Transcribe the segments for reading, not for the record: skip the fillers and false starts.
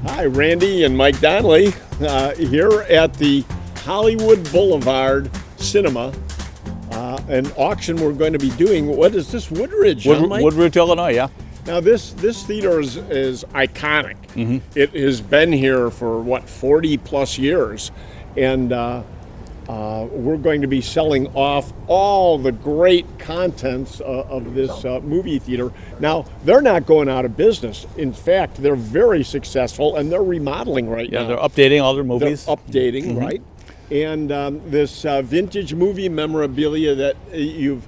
Hi, Randy and Mike Donley here at the Hollywood Boulevard Cinema. An auction we're going to be doing. What is this, Woodridge? Woodridge, Illinois, yeah. Now this theater is iconic. Mm-hmm. It has been here for, 40 plus years. And we're going to be selling off all the great contents of this movie theater. Now, they're not going out of business. In fact, they're very successful, and they're remodeling right now. Yeah, they're updating all their movies. They're updating, mm-hmm. Right? And this vintage movie memorabilia that you've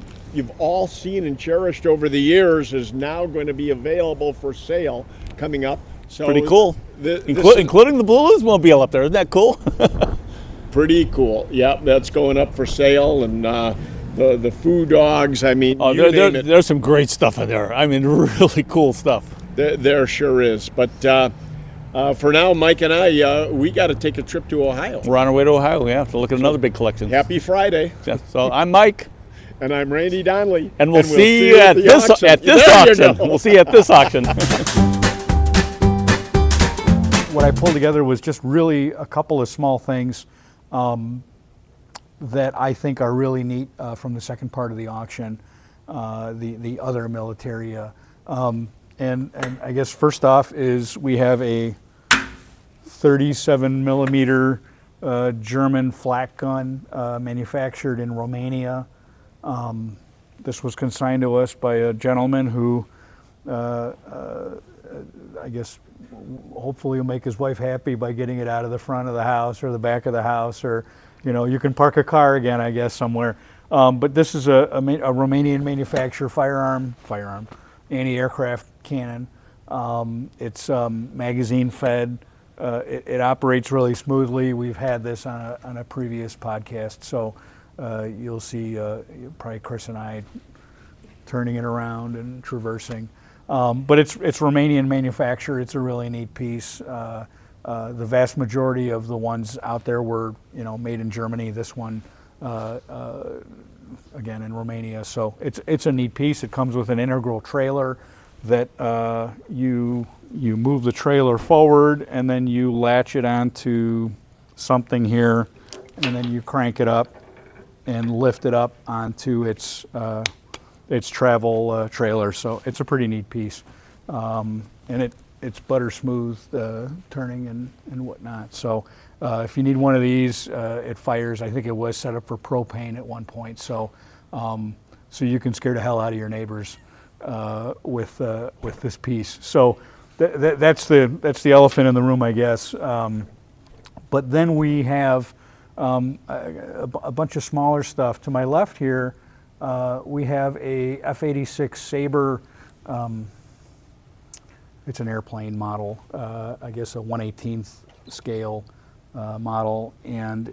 all seen and cherished over the years is now going to be available for sale coming up. So pretty cool. Including the Bluesmobile up there. Isn't that cool? Pretty cool. Yep, that's going up for sale, and the food dogs. I mean, there's some great stuff in there. I mean, really cool stuff. There sure is. But for now, Mike and I, we got to take a trip to Ohio. We're on our way to Ohio. We have to look at another big collection. Happy Friday. So I'm Mike. And I'm Randy Donley. And we'll see you at this auction. We'll see you at this auction. What I pulled together was just really a couple of small things that I think are really neat from the second part of the auction, the other military. And I guess first off is we have a 37 millimeter German flak gun manufactured in Romania. This was consigned to us by a gentleman who I guess hopefully will make his wife happy by getting it out of the front of the house or the back of the house, or you can park a car again, I guess, somewhere. But this is a Romanian manufacturer firearm, anti-aircraft cannon. It's magazine fed. It operates really smoothly. We've had this on a previous podcast, so you'll see probably Chris and I turning it around and traversing. But it's Romanian manufacture. It's a really neat piece. The vast majority of the ones out there were, made in Germany. This one, again, in Romania. So it's a neat piece. It comes with an integral trailer that you move the trailer forward, and then you latch it onto something here, and then you crank it up and lift it up onto its travel trailer. So it's a pretty neat piece, and it's butter smooth turning and whatnot. So if you need one of these, it fires. I think it was set up for propane at one point, so you can scare the hell out of your neighbors with this piece. So that's the elephant in the room, I guess. But then we have a bunch of smaller stuff. To my left here, we have a F-86 Sabre. It's an airplane model, I guess a 1/18th scale model, and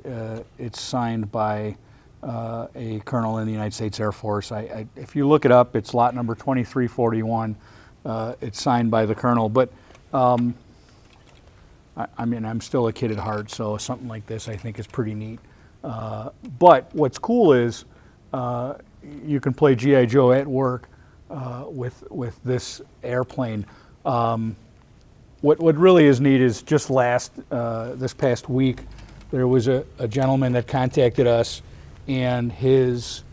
it's signed by a colonel in the United States Air Force. If you look it up, it's lot number 2341. It's signed by the colonel, but I mean, I'm still a kid at heart, so something like this I think is pretty neat. But what's cool is you can play G.I. Joe at work with this airplane. What really is neat is just this past week, there was a gentleman that contacted us, and his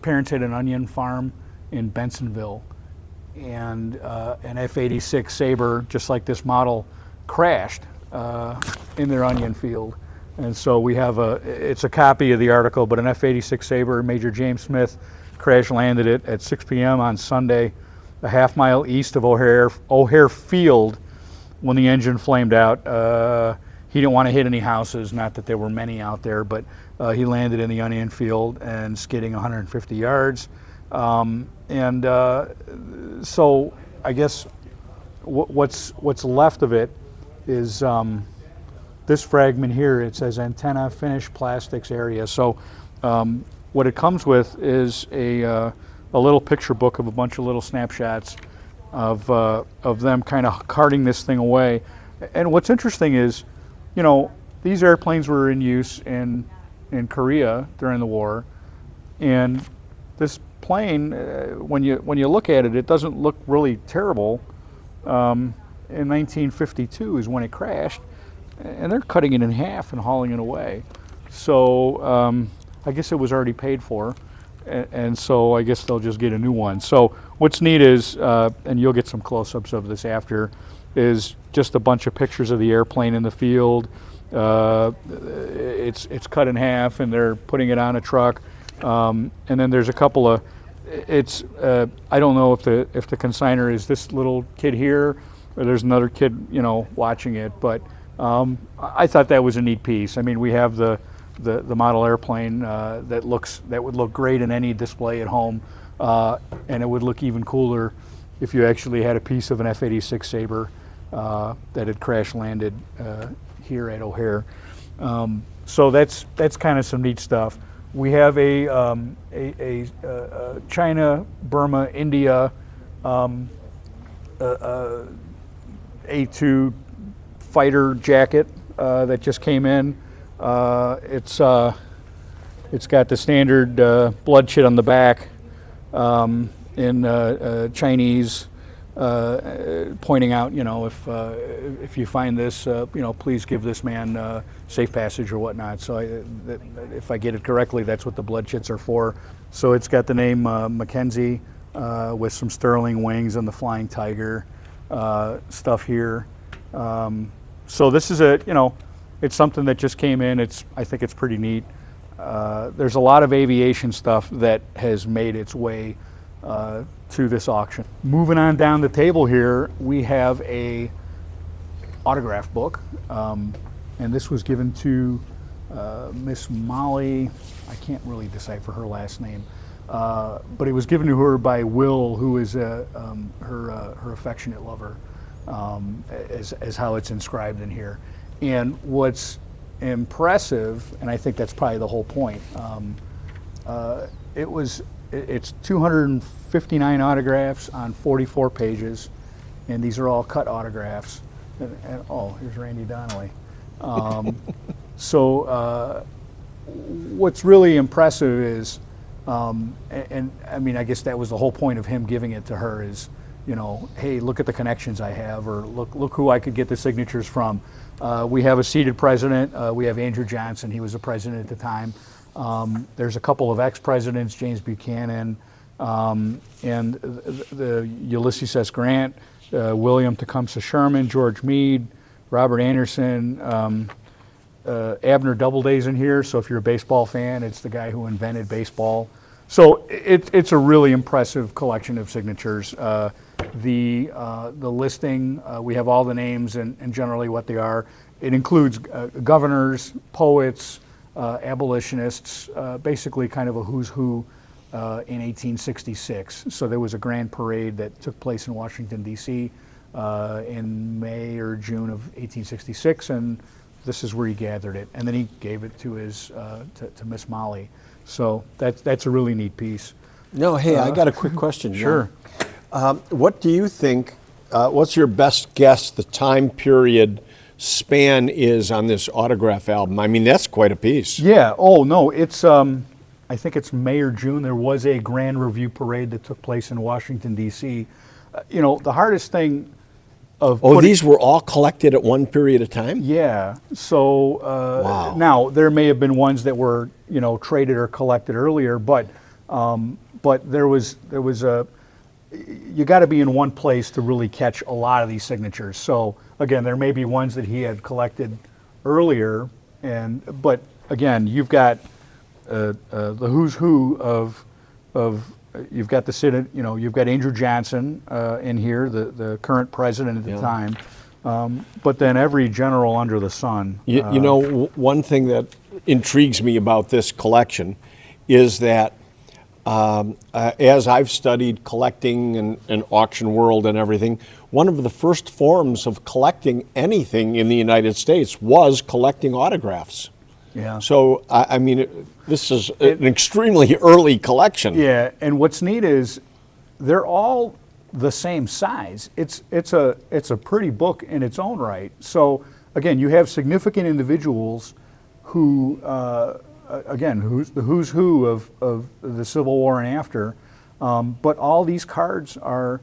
parents had an onion farm in Bensonville, and an F-86 Sabre, just like this model, crashed in their onion field. And so we have it's a copy of the article, but an F-86 Sabre, Major James Smith, crash landed it at 6 p.m. on Sunday, a half-mile east of O'Hare Field, when the engine flamed out. He didn't want to hit any houses, not that there were many out there, but he landed in the onion field and skidding 150 yards. So I guess what's left of it is this fragment here. It says antenna finished plastics area. So what it comes with is a little picture book of a bunch of little snapshots of them kind of carting this thing away. And what's interesting is, these airplanes were in use in Korea during the war, and this plane, when you look at it, it doesn't look really terrible. in 1952 is when it crashed, and they're cutting it in half and hauling it away. So I guess it was already paid for, and so I guess they'll just get a new one. So what's neat is, and you'll get some close-ups of this after, is just a bunch of pictures of the airplane in the field. It's cut in half, and they're putting it on a truck. And then there's a couple of, I don't know if the consignor is this little kid here, or there's another kid, watching it. But I thought that was a neat piece. I mean, we have the model airplane that would look great in any display at home, and it would look even cooler if you actually had a piece of an F-86 Sabre that had crash landed here at O'Hare. So that's kind of some neat stuff. We have a China, Burma, India A2 fighter jacket that just came in. It's got the standard blood chit on the back in Chinese, pointing out, if you find this, please give this man safe passage or whatnot. So if I get it correctly, that's what the blood chits are for. So it's got the name McKenzie with some sterling wings and the flying tiger stuff here. So this is it's something that just came in. I think it's pretty neat. There's a lot of aviation stuff that has made its way to this auction. Moving on down the table here, we have a autograph book, and this was given to Miss Molly. I can't really decipher her last name, but it was given to her by Will, who is her affectionate lover, as how it's inscribed in here. And what's impressive, and I think that's probably the whole point, it's 259 autographs on 44 pages, and these are all cut autographs. And oh, here's Randy Donley. So what's really impressive is, and I mean, I guess that was the whole point of him giving it to her is, hey, look at the connections I have, or look who I could get the signatures from. We have a seated president. We have Andrew Johnson. He was the president at the time. There's a couple of ex-presidents, James Buchanan, and the Ulysses S. Grant, William Tecumseh Sherman, George Meade, Robert Anderson, Abner Doubleday's in here. So if you're a baseball fan, it's the guy who invented baseball. So it's a really impressive collection of signatures. The listing, we have all the names and generally what they are. It includes governors, poets, abolitionists, basically kind of a who's who in 1866. So there was a grand parade that took place in Washington, D.C. In May or June of 1866, and this is where he gathered it. And then he gave it to to Miss Molly. So that's a really neat piece. No, hey, I got a quick question. Sure. What do you think, what's your best guess the time period span is on this autograph album? I mean, that's quite a piece. Yeah. Oh, no, it's, I think it's May or June. There was a grand review parade that took place in Washington, D.C. The hardest thing of... these were all collected at one period of time? Yeah. So wow. Now, there may have been ones that were, traded or collected earlier, but there was a... You got to be in one place to really catch a lot of these signatures. So again, there may be ones that he had collected earlier, but again, you've got the who's who of you've got you've got Andrew Johnson in here, the current president at the time, but then every general under the sun. One thing that intrigues me about this collection is that as I've studied collecting and auction world and everything, one of the first forms of collecting anything in the United States was collecting autographs. Yeah. So, I mean, this is an extremely early collection. Yeah, and what's neat is they're all the same size. It's a pretty book in its own right. So, again, you have significant individuals who... again, who's who of the Civil War and after, but all these cards are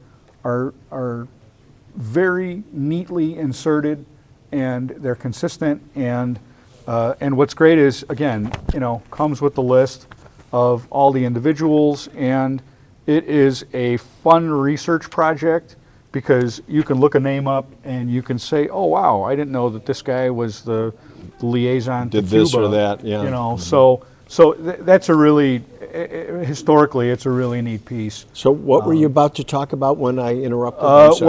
very neatly inserted, and they're consistent. And what's great is, again, comes with the list of all the individuals, and it is a fun research project because you can look a name up and you can say, oh wow, I didn't know that this guy was the liaison to Did this Cuba. or that, yeah. So that's a really, historically, it's a really neat piece. So what were you about to talk about when I interrupted?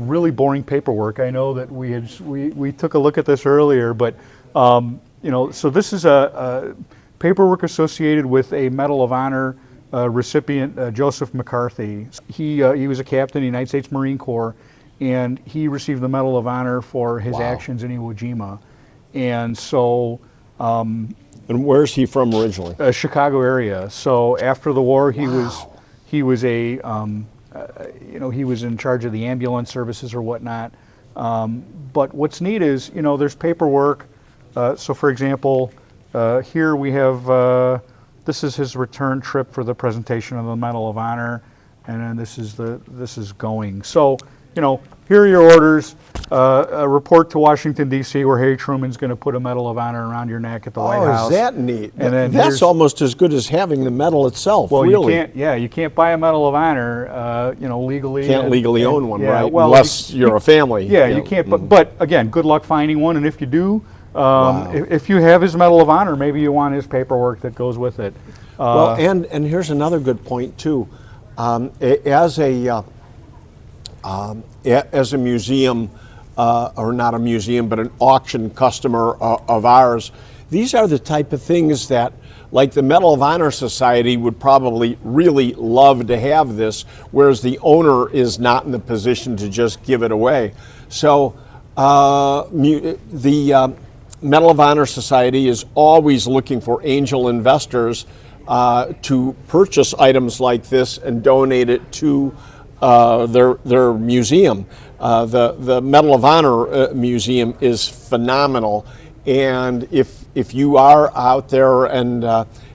Really boring paperwork. I know that we took a look at this earlier, but so this is a paperwork associated with a Medal of Honor recipient, Joseph McCarthy. He was a captain in the United States Marine Corps, and he received the Medal of Honor for his actions in Iwo Jima. And so... and where's he from originally? Chicago area. So after the war, he was he was in charge of the ambulance services or whatnot. But what's neat is, there's paperwork. So for example, here we have, this is his return trip for the presentation of the Medal of Honor, and then this is Göring. So, here are your orders. A report to Washington, D.C., where Harry Truman's going to put a Medal of Honor around your neck at the White House. Oh, is that neat? And then that's almost as good as having the medal itself, well, really. you can't buy a Medal of Honor, legally. Can't legally own one, right? Well, unless you're a family. Yeah, you can't. But again, good luck finding one. And if you do, if you have his Medal of Honor, maybe you want his paperwork that goes with it. Well, and here's another good point too. As a museum, or not a museum, but an auction customer of ours, these are the type of things that, like the Medal of Honor Society would probably really love to have this, whereas the owner is not in the position to just give it away. So the Medal of Honor Society is always looking for angel investors to purchase items like this and donate it to their museum. The Medal of Honor Museum is phenomenal, and if you are out there and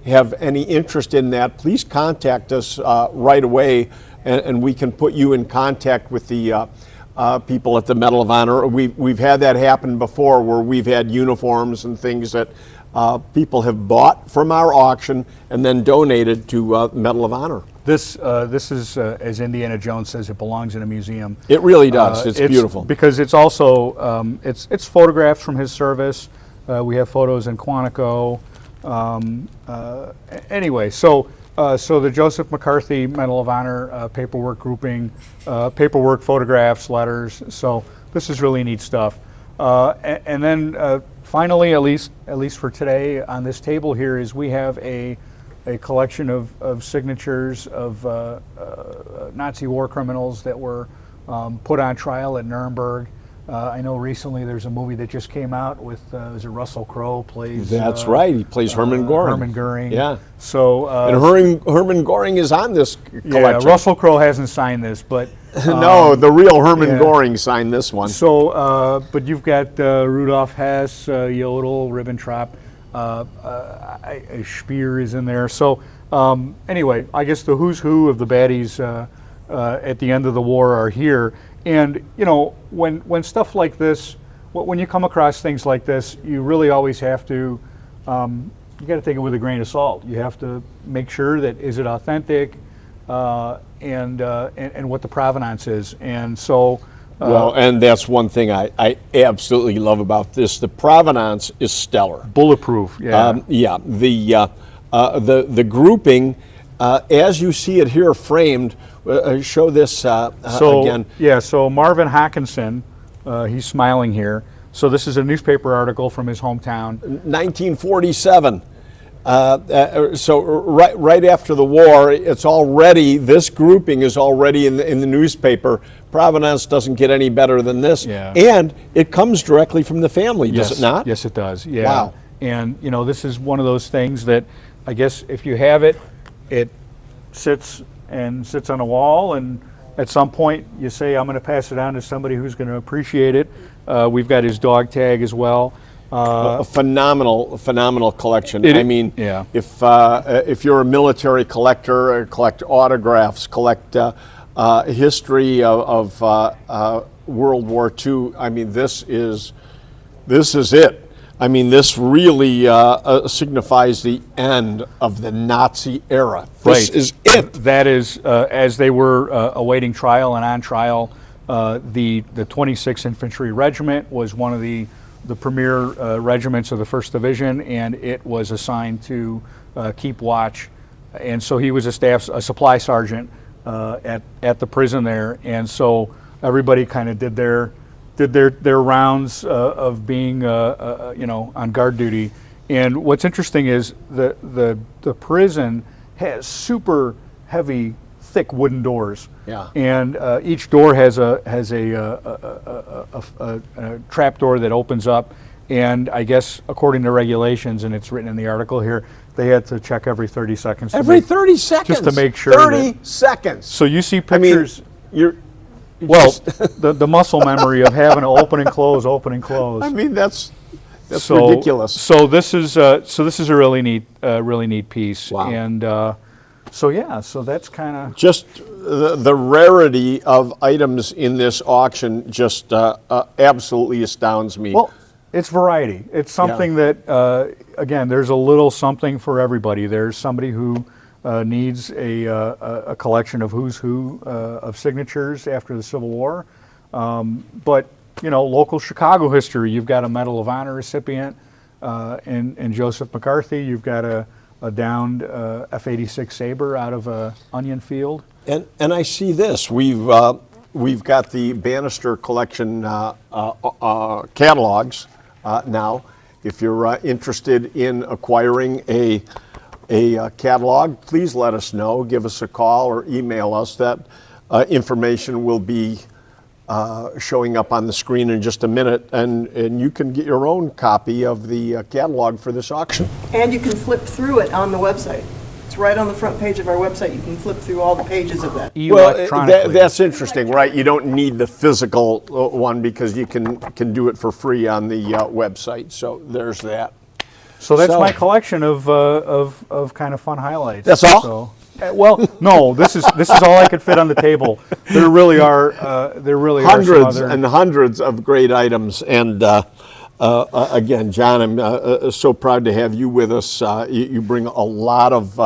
have any interest in that, please contact us right away, and we can put you in contact with the people at the Medal of Honor. We've had that happen before, where we've had uniforms and things that people have bought from our auction and then donated to Medal of Honor. This is, as Indiana Jones says, it belongs in a museum. It really does. It's beautiful. Because it's also, it's photographs from his service. We have photos in Quantico. Anyway, so the Joseph McCarthy Medal of Honor paperwork grouping, paperwork, photographs, letters. So this is really neat stuff. And then finally, at least for today, on this table here is we have a collection of signatures of Nazi war criminals that were put on trial at Nuremberg. I know recently there's a movie that just came out with, is it Russell Crowe plays? That's right, he plays Herman Göring. Herman Göring. Yeah. So and Herman Göring is on this collection. Yeah, Russell Crowe hasn't signed this, but no, the real Herman Göring signed this one. So, but you've got Rudolf, Hess, Jodl, Ribbentrop. Speer is in there. So anyway, I guess the who's who of the baddies at the end of the war are here. And when stuff like this, when you come across things like this, you really always have to, you got to take it with a grain of salt. You have to make sure that is it authentic, and what the provenance is. And so. Well, and that's one thing I absolutely love about this. The provenance is stellar. Bulletproof, yeah. The grouping, as you see it here framed, show this again. Yeah, so Marvin Hawkinson, he's smiling here. So this is a newspaper article from his hometown. 1947. So right after the war, it's already, this grouping is already in the newspaper. Provenance doesn't get any better than this. Yeah. And it comes directly from the family, does it not? Yes, it does. Yeah. Wow. And this is one of those things that I guess if you have it, it sits on a wall, and at some point you say, I'm going to pass it on to somebody who's going to appreciate it. We've got his dog tag as well. A phenomenal collection. Yeah. If you're a military collector, collect autographs, collect history of World War II. I mean, this is it. I mean, this really signifies the end of the Nazi era. This is it. That is, as they were awaiting trial and on trial, the 26th Infantry Regiment was one of the premier regiments of the 1st Division, and it was assigned to keep watch. And so he was a supply sergeant at the prison there, and so everybody kind of did their rounds of being on guard duty. And what's interesting is the prison has super heavy, thick wooden doors. Yeah. And each door has a trap door that opens up. And I guess according to regulations, and it's written in the article here, they had to check every 30 seconds. Every 30 seconds. Just to make sure. 30 seconds. So you see pictures. I mean, well, the muscle memory of having to open and close, open and close. I mean, that's ridiculous. So this is a really neat piece. Wow. And so that's kind of just the rarity of items in this auction just absolutely astounds me. Well, it's variety. It's something that again, there's a little something for everybody. There's somebody who needs a collection of who's who of signatures after the Civil War. But, local Chicago history, you've got a Medal of Honor recipient in Joseph McCarthy. You've got a downed F-86 Sabre out of a onion field. And I see this. We've got the Bannister collection catalogs now. If you're interested in acquiring a catalog, please let us know. Give us a call or email us. That information will be showing up on the screen in just a minute, and you can get your own copy of the catalog for this auction. And you can flip through it on the website. It's right on the front page of our website. You can flip through all the pages of that. Electronically. That's interesting, right? You don't need the physical one because you can do it for free on the website. So there's that. So that's my collection of kind of fun highlights. That's all? So, well, no, this is all I could fit on the table. There really are hundreds and hundreds of great items. And again, John, I'm so proud to have you with us. You bring a lot of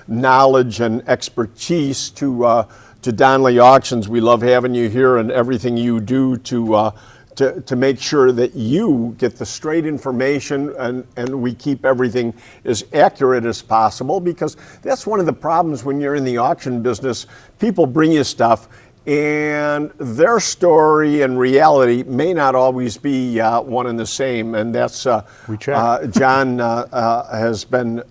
knowledge and expertise to Donley Auctions. We love having you here and everything you do to make sure that you get the straight information and we keep everything as accurate as possible, because that's one of the problems when you're in the auction business. People bring you stuff and their story and reality may not always be one and the same, and that's John has been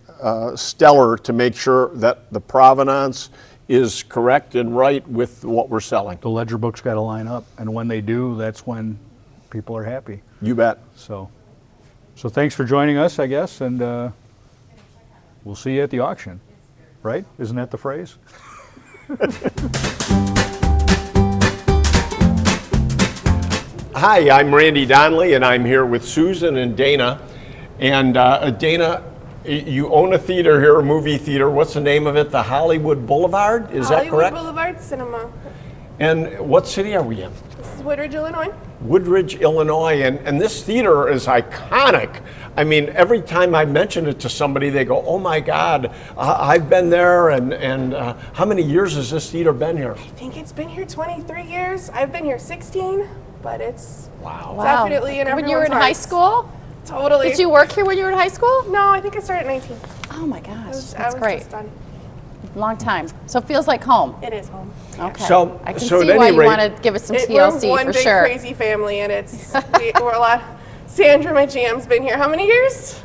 stellar to make sure that the provenance is correct and right with what we're selling. The ledger books got to line up, and when they do, that's when people are happy. You bet. So thanks for joining us, I guess, and we'll see you at the auction, right? Isn't that the phrase? Hi, I'm Randy Donley, and I'm here with Susan and Dana. And Dana, you own a theater here, a movie theater. What's the name of it? The Hollywood Boulevard? Is that correct? Hollywood Boulevard Cinema. And what city are we in? This is Woodridge, Illinois. Woodridge, Illinois, and this theater is iconic. I mean, every time I mention it to somebody, they go, "Oh my God, I've been there." And how many years has this theater been here? I think it's been here 23 years. I've been here 16, but it's Wow. definitely in everyone's When you were in high hearts. school? Totally. Did you work here when you were in high school? No, I think I started at 19. Oh my gosh, I was that's great. just done. Long time. So it feels like home. It is home. Okay. So- I can so see at why any you rate- want to give us some We're TLC one for big sure. crazy family, and we're a lot. Sandra, my GM's been here how many years?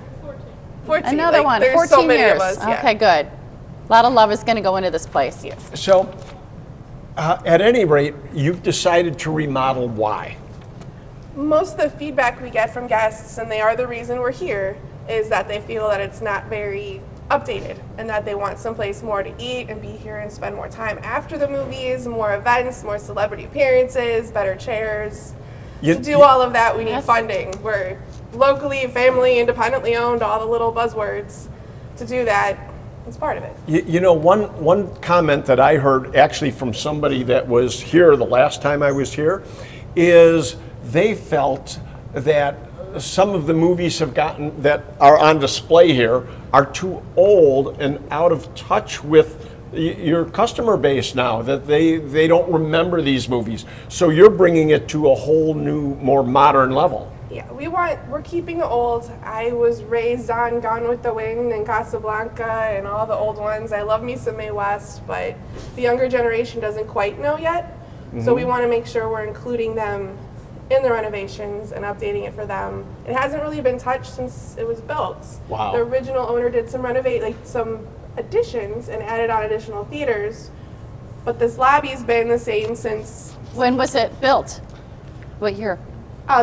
14. Another Like, one, there's 14 so many years. of us. Yeah. Okay, good. A lot of love is going to go into this place. Yes. So, at any rate, you've decided to remodel. Why? Most of the feedback we get from guests, and they are the reason we're here, is that they feel that it's not very updated and that they want someplace more to eat and be here and spend more time after the movies, more events, more celebrity appearances, better chairs. To do all of that, we need Yes. funding. We're locally, family, independently owned, all the little buzzwords. To do that, It's part of it. You know, one comment that I heard actually from somebody that was here the last time I was here is they felt that some of the movies that are on display here are too old and out of touch with your customer base now, that they don't remember these movies. So you're bringing it to a whole new, more modern level. Yeah, we're keeping it old. I was raised on Gone with the Wind and Casablanca and all the old ones. I love me some Mae West, but the younger generation doesn't quite know yet. So we want to make sure we're including them in the renovations and updating it for them. It hasn't really been touched since it was built. Wow. The original owner did some some additions and added on additional theaters, but this lobby's been the same since. When was it built? What year?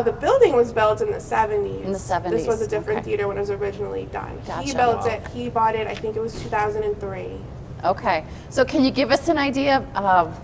The building was built in the 70s. In the 70s. This was a different okay. theater when it was originally done. Gotcha. He built it. He bought it. I think it was 2003. Okay. So can you give us an idea of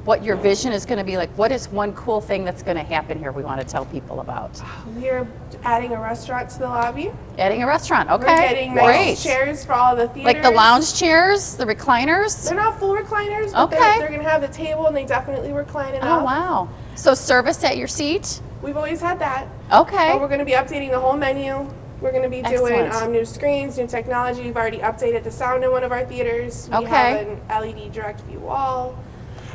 what your vision is going to be like? What is one cool thing that's going to happen here we want to tell people about? We're adding a restaurant to the lobby. Adding a restaurant. Okay. We're getting nice chairs for all the theaters. Like the lounge chairs, the recliners? They're not full recliners, but Okay. they're going to have the table and they definitely recline enough. Oh, wow. So service at your seat? We've always had that. Okay. But we're going to be updating the whole menu. We're going to be doing Excellent. new screens, new technology. We've already updated the sound in one of our theaters. We Okay. have an LED direct view wall.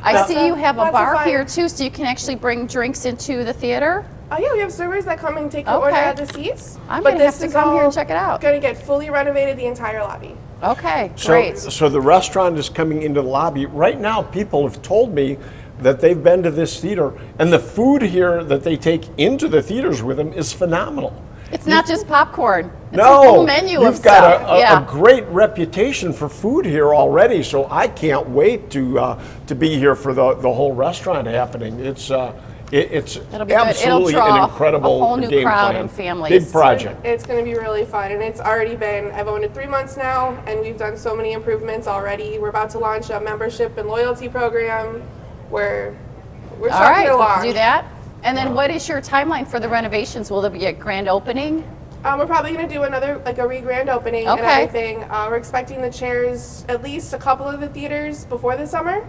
I see you have a Lots of bar fun. here too, so you can actually bring drinks into the theater? Oh yeah, we have servers that come and take the order Okay. at the seats. I'm but gonna have this to is come here and all check it out. Going to get fully renovated, the entire lobby. Okay, great. So the restaurant is coming into the lobby. Right now, people have told me that they've been to this theater, and the food here that they take into the theaters with them is phenomenal. It's not just popcorn. It's No, a whole menu you've of stuff. got Yeah. a great reputation for food here already, so I can't wait to be here for the whole restaurant happening. It's It'll be good. absolutely It'll draw an incredible a whole new game crowd plan. and families. Big project. It's going to be really fun, and it's already been, I've owned it 3 months now, and we've done so many improvements already. We're about to launch a membership and loyalty program where we're All trucking right, it along. we'll do that. And then what is your timeline for the renovations? Will there be a grand opening? We're probably going to do another, like a re-grand opening and Okay. everything. We're expecting the chairs, at least a couple of the theaters before the summer.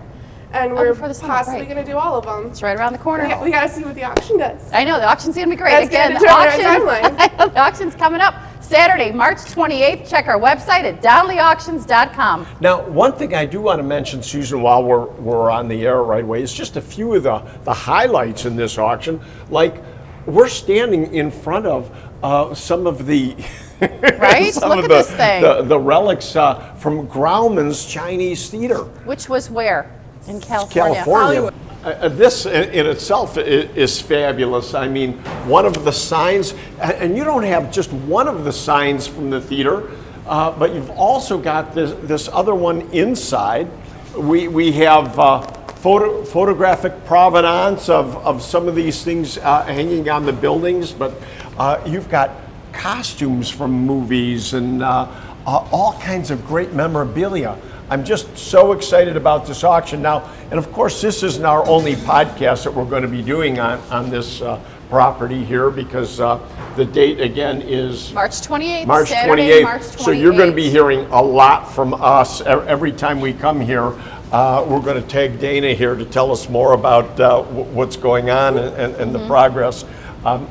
And Oh, we're before the summer, possibly great. going to do all of them. It's right around the corner. We got to see what the auction does. I know, the auction's going to be great. That's Again, gonna the determine our timeline. I know, the auction's coming up Saturday, March 28th. Check our website at donleyauctions.com. Now, one thing I do want to mention, Susan, while we're on the air right away, is just a few of the highlights in this auction. Like, we're standing in front of some of the Right? some Look of at this thing. the relics from Grauman's Chinese theater. Which was where? In California. California. This in itself is fabulous. I mean, one of the signs, and you don't have just one of the signs from the theater, but you've also got this other one inside. We have photographic provenance of some of these things hanging on the buildings, but you've got costumes from movies and all kinds of great memorabilia. I'm just so excited about this auction now. And of course, this isn't our only podcast that we're going to be doing on this property here, because the date again is March 28th. March Saturday, 28th. March 28th. So you're going to be hearing a lot from us every time we come here. We're going to tag Dana here to tell us more about what's going on and the progress.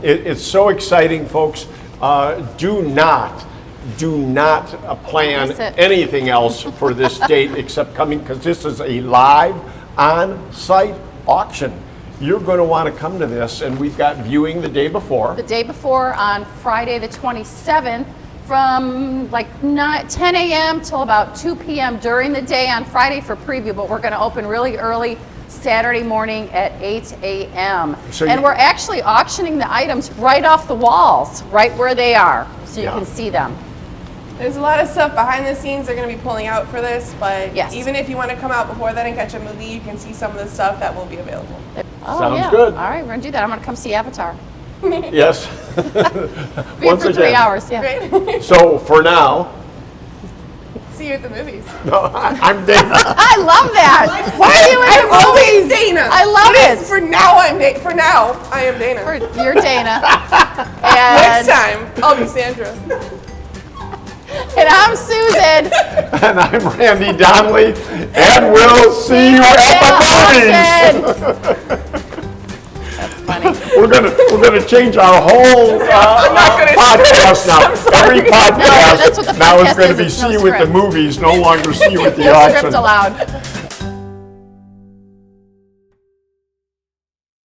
It's so exciting, folks. Do not plan Miss it. anything else for this date except coming, because this is a live on-site auction. You're going to want to come to this, and we've got viewing the day before. The day before, on Friday the 27th, from like 10 a.m. till about 2 p.m. during the day on Friday for preview, but we're going to open really early Saturday morning at 8 a.m. So and you- we're actually auctioning the items right off the walls, right where they are, so you Yeah. can see them. There's a lot of stuff behind the scenes they're going to be pulling out for this, but Yes. even if you want to come out before that and catch a movie, you can see some of the stuff that will be available. Oh, Sounds yeah. good. All right, we're going to do that. I'm going to come see Avatar. Yes. Be here for 3 hours, yeah. Great. So for now, See you at the movies. I'm Dana. I love that. Why are you in I'm the always movies? Dana. I love But it. For now, I am Dana. You're Dana. Next And time, I'll be Sandra. And I'm Susan. And I'm Randy Donley, and we'll see you at the movies. That's funny. We're gonna change our whole podcast now. Every podcast that's what the now is podcast going to is, be it's no see you at the script. movies, no longer see you at the No auction. script allowed.